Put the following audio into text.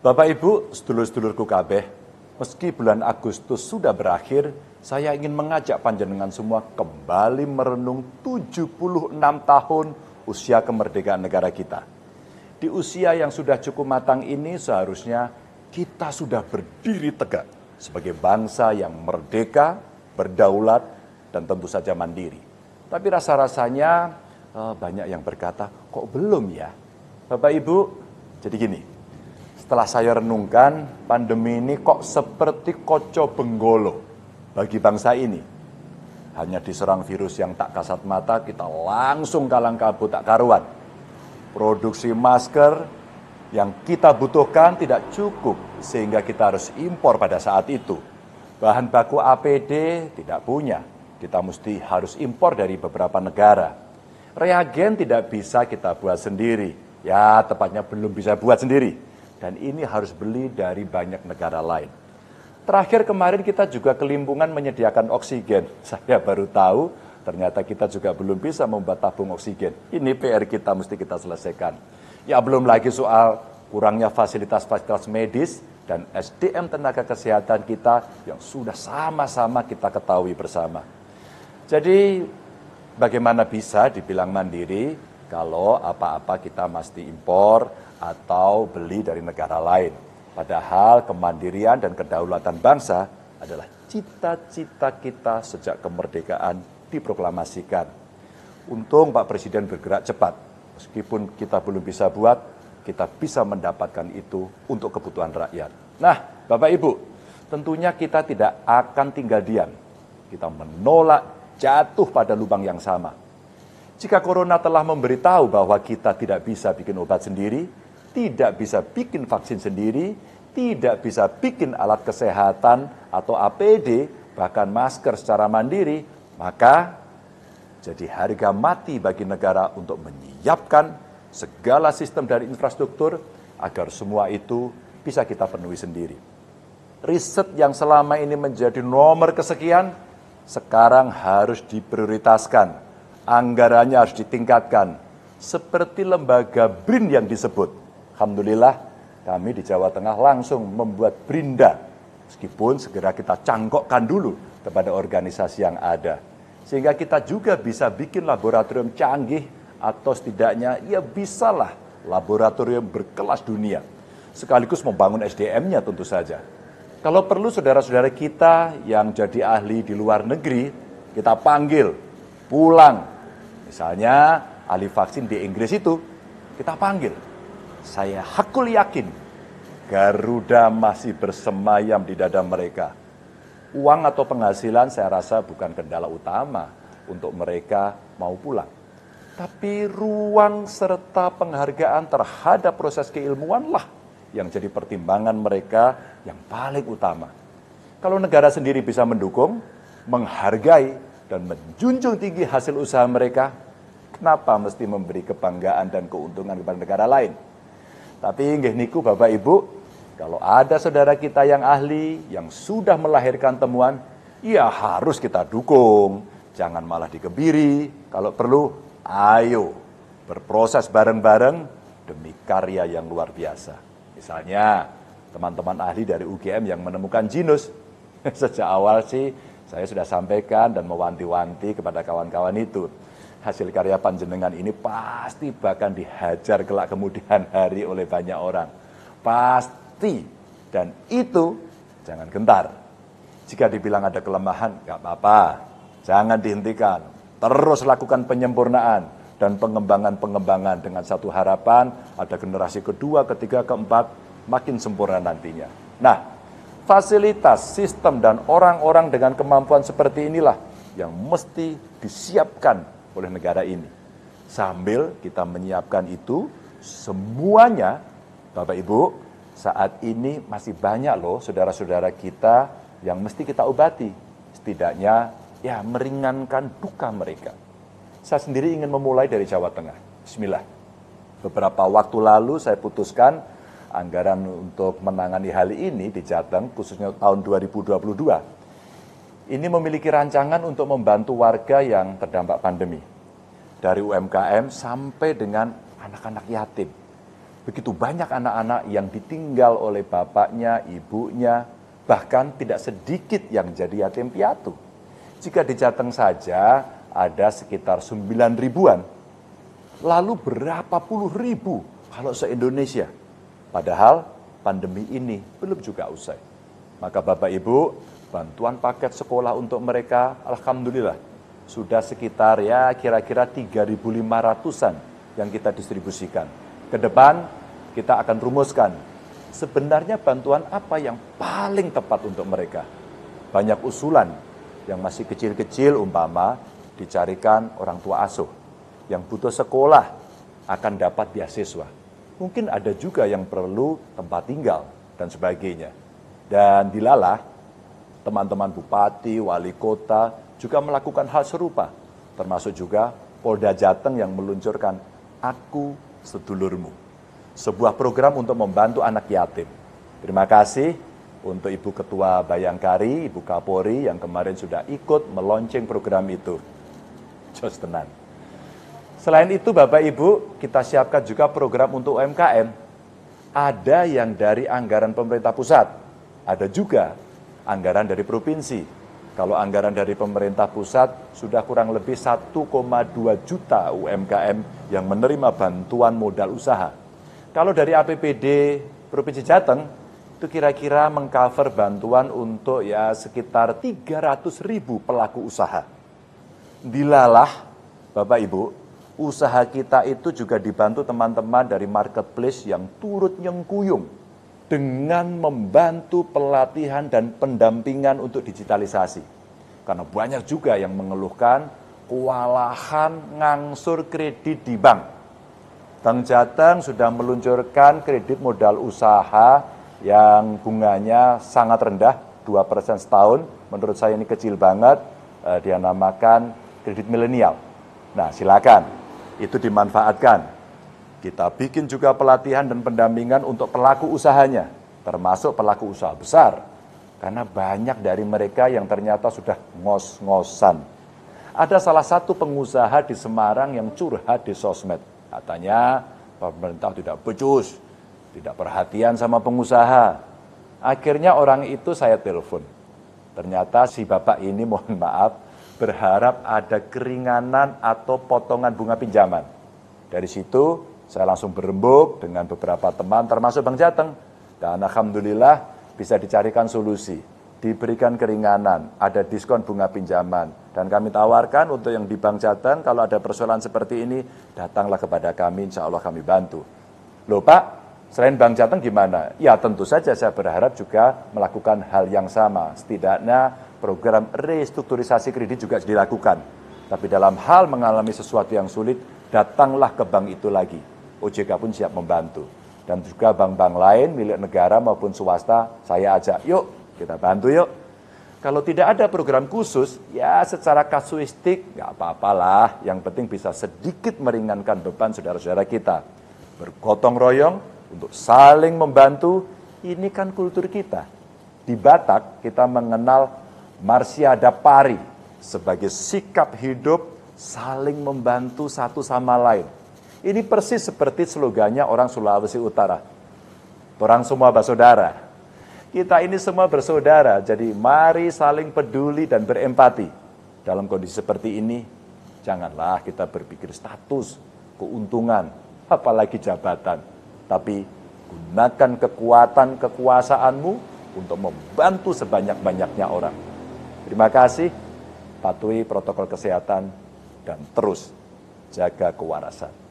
Bapak Ibu, sedulur-sedulurku kabeh, meski bulan Agustus sudah berakhir, saya ingin mengajak panjenengan semua kembali merenung 76 tahun usia kemerdekaan negara kita. Di usia yang sudah cukup matang ini seharusnya kita sudah berdiri tegak sebagai bangsa yang merdeka, berdaulat, dan tentu saja mandiri. Tapi rasa-rasanya banyak yang berkata, kok belum ya? Bapak Ibu, jadi gini. Setelah saya renungkan, pandemi ini kok seperti koco benggolo bagi bangsa ini. Hanya diserang virus yang tak kasat mata, kita langsung kalang kabut tak karuan. Produksi masker yang kita butuhkan tidak cukup, sehingga kita harus impor pada saat itu. Bahan baku APD tidak punya, kita mesti harus impor dari beberapa negara. Reagen tidak bisa kita buat sendiri, ya tepatnya belum bisa buat sendiri. Dan ini harus beli dari banyak negara lain. Terakhir kemarin kita juga kelimpungan menyediakan oksigen. Saya baru tahu ternyata kita juga belum bisa membuat tabung oksigen. Ini PR kita mesti kita selesaikan. Ya belum lagi soal kurangnya fasilitas-fasilitas medis dan SDM tenaga kesehatan kita yang sudah sama-sama kita ketahui bersama. Jadi bagaimana bisa dibilang mandiri kalau apa-apa kita mesti impor atau beli dari negara lain. Padahal kemandirian dan kedaulatan bangsa adalah cita-cita kita sejak kemerdekaan diproklamasikan. Untung Pak Presiden bergerak cepat. Meskipun kita belum bisa buat, kita bisa mendapatkan itu untuk kebutuhan rakyat. Nah, Bapak Ibu, tentunya kita tidak akan tinggal diam. Kita menolak jatuh pada lubang yang sama. Jika corona telah memberitahu bahwa kita tidak bisa bikin obat sendiri, tidak bisa bikin vaksin sendiri, tidak bisa bikin alat kesehatan atau APD, bahkan masker secara mandiri, maka jadi harga mati bagi negara untuk menyiapkan segala sistem dari infrastruktur agar semua itu bisa kita penuhi sendiri. Riset yang selama ini menjadi nomor kesekian, sekarang harus diprioritaskan. Anggarannya harus ditingkatkan. Seperti lembaga BRIN yang disebut. Alhamdulillah kami di Jawa Tengah langsung membuat Brinda. Meskipun segera kita cangkokkan dulu kepada organisasi yang ada. Sehingga kita juga bisa bikin laboratorium canggih atau setidaknya ya bisalah laboratorium berkelas dunia. Sekaligus membangun SDM-nya tentu saja. Kalau perlu saudara-saudara kita yang jadi ahli di luar negeri, kita panggil pulang. Misalnya ahli vaksin di Inggris itu, kita panggil. Saya hakul yakin Garuda masih bersemayam di dada mereka. Uang atau penghasilan saya rasa bukan kendala utama untuk mereka mau pulang. Tapi ruang serta penghargaan terhadap proses keilmuanlah yang jadi pertimbangan mereka yang paling utama. Kalau negara sendiri bisa mendukung, menghargai, dan menjunjung tinggi hasil usaha mereka, kenapa mesti memberi kebanggaan dan keuntungan kepada negara lain? Tapi nggih niku Bapak Ibu, kalau ada saudara kita yang ahli, yang sudah melahirkan temuan, ya harus kita dukung. Jangan malah dikebiri. Kalau perlu, ayo berproses bareng-bareng demi karya yang luar biasa. Misalnya, teman-teman ahli dari UGM yang menemukan jinus. Sejak awal sih, saya sudah sampaikan dan mewanti-wanti kepada kawan-kawan itu. Hasil karya panjenengan ini pasti bahkan dihajar kelak kemudian hari oleh banyak orang. Pasti. Dan itu jangan gentar. Jika dibilang ada kelemahan, gak apa-apa. Jangan dihentikan. Terus lakukan penyempurnaan dan pengembangan-pengembangan dengan satu harapan ada generasi kedua, ketiga, keempat makin sempurna nantinya. Nah, fasilitas, sistem, dan orang-orang dengan kemampuan seperti inilah yang mesti disiapkan oleh negara ini. Sambil kita menyiapkan itu, semuanya, Bapak Ibu, saat ini masih banyak loh saudara-saudara kita yang mesti kita obati. Setidaknya, ya meringankan duka mereka. Saya sendiri ingin memulai dari Jawa Tengah. Bismillah. Beberapa waktu lalu saya putuskan anggaran untuk menangani hal ini di Jateng, khususnya tahun 2022. Ini memiliki rancangan untuk membantu warga yang terdampak pandemi. Dari UMKM sampai dengan anak-anak yatim. Begitu banyak anak-anak yang ditinggal oleh bapaknya, ibunya, bahkan tidak sedikit yang jadi yatim piatu. Jika di Jateng saja ada sekitar 9 ribuan, lalu berapa puluh ribu kalau se-Indonesia. Padahal pandemi ini belum juga usai. Maka Bapak Ibu, bantuan paket sekolah untuk mereka, alhamdulillah, sudah sekitar ya kira-kira 3.500-an yang kita distribusikan. Ke depan kita akan rumuskan sebenarnya bantuan apa yang paling tepat untuk mereka. Banyak usulan yang masih kecil-kecil umpama dicarikan orang tua asuh. Yang butuh sekolah akan dapat beasiswa. Mungkin ada juga yang perlu tempat tinggal dan sebagainya. Dan dilalah teman-teman bupati, wali kota juga melakukan hal serupa. Termasuk juga Polda Jateng yang meluncurkan Aku Sedulurmu, sebuah program untuk membantu anak yatim. Terima kasih untuk Ibu Ketua Bayangkari, Ibu Kapolri yang kemarin sudah ikut melonceng program itu. Jos tenan. Selain itu Bapak Ibu, kita siapkan juga program untuk UMKM. Ada yang dari anggaran pemerintah pusat, ada juga anggaran dari provinsi. Kalau anggaran dari pemerintah pusat sudah kurang lebih 1,2 juta UMKM yang menerima bantuan modal usaha. Kalau dari APBD Provinsi Jateng, itu kira-kira mengcover bantuan untuk ya sekitar 300.000 pelaku usaha. Dilalah, Bapak Ibu, usaha kita itu juga dibantu teman-teman dari marketplace yang turut nyengkuyung dengan membantu pelatihan dan pendampingan untuk digitalisasi. Karena banyak juga yang mengeluhkan kewalahan ngangsur kredit di bank. Bank Jateng sudah meluncurkan kredit modal usaha yang bunganya sangat rendah, 2% setahun. Menurut saya ini kecil banget, dia namakan kredit milenial. Nah silakan, itu dimanfaatkan. Kita bikin juga pelatihan dan pendampingan untuk pelaku usahanya, termasuk pelaku usaha besar. Karena banyak dari mereka yang ternyata sudah ngos-ngosan. Ada salah satu pengusaha di Semarang yang curhat di sosmed. Katanya pemerintah tidak becus, tidak perhatian sama pengusaha. Akhirnya orang itu saya telepon. Ternyata si bapak ini mohon maaf berharap ada keringanan atau potongan bunga pinjaman. Dari situ saya langsung berembuk dengan beberapa teman termasuk Bank Jateng. Dan alhamdulillah bisa dicarikan solusi. Diberikan keringanan, ada diskon bunga pinjaman. Dan kami tawarkan untuk yang di Bank Jateng, kalau ada persoalan seperti ini, datanglah kepada kami, insya Allah kami bantu. Loh Pak, selain Bank Jateng gimana? Ya tentu saja saya berharap juga melakukan hal yang sama. Setidaknya program restrukturisasi kredit juga dilakukan. Tapi dalam hal mengalami sesuatu yang sulit, datanglah ke bank itu lagi. OJK pun siap membantu. Dan juga bank-bank lain, milik negara maupun swasta, saya ajak, yuk kita bantu yuk. Kalau tidak ada program khusus, ya secara kasuistik, nggak apa-apalah. Yang penting bisa sedikit meringankan beban saudara-saudara kita. Bergotong royong untuk saling membantu, ini kan kultur kita. Di Batak, kita mengenal marsiada pari sebagai sikap hidup saling membantu satu sama lain. Ini persis seperti slogannya orang Sulawesi Utara. Orang semua bersaudara. Kita ini semua bersaudara, jadi mari saling peduli dan berempati. Dalam kondisi seperti ini, janganlah kita berpikir status, keuntungan, apalagi jabatan. Tapi gunakan kekuatan kekuasaanmu untuk membantu sebanyak-banyaknya orang. Terima kasih, patuhi protokol kesehatan, dan terus jaga kewarasan.